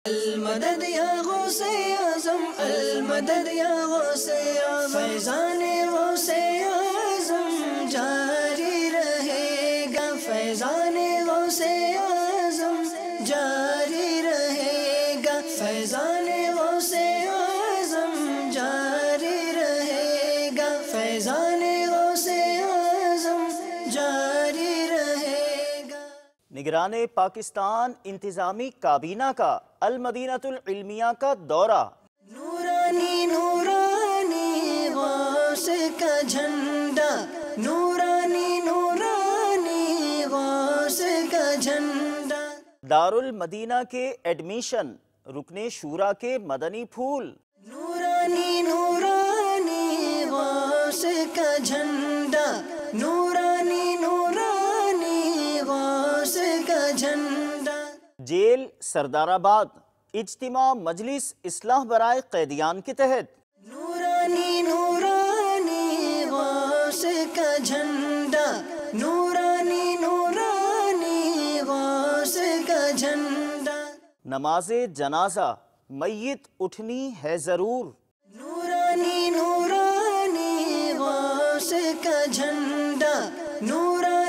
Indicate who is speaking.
Speaker 1: المدد یا غوث اعظم، المدد یا غوث اعظم، فیضان غوث اعظم جاری رہے گا، فیضان غوث اعظم جاری رہے گا، فیضان غوث اعظم جاری رہے گا، فیضان غوث اعظم جاری رہے گا۔
Speaker 2: نگران پاکستان انتظامی کابینہ کا المدینۃ العلمیہ کا دورہ۔
Speaker 1: نورانی نورانی غوث کا جھنڈا، نورانی نورانی غوث کا جھنڈا۔
Speaker 2: دارالمدینہ کے ایڈمیشن، رکن شورا کے مدنی پھول۔
Speaker 1: نورانی نورانی غوث کا جھنڈا، نورانی نورانی غوث کا جھنڈا۔
Speaker 2: جیل سردار آباد، اجتماع مجلس اصلاح برائے قیدیان کے تحت۔
Speaker 1: نورانی نورانی غوث کا جھنڈا، نورانی نورانی غوث کا جھنڈا۔
Speaker 2: نماز جنازہ، میت اٹھنی ہے ضرور۔
Speaker 1: نورانی نورانی غوث کا جھنڈا، نورانی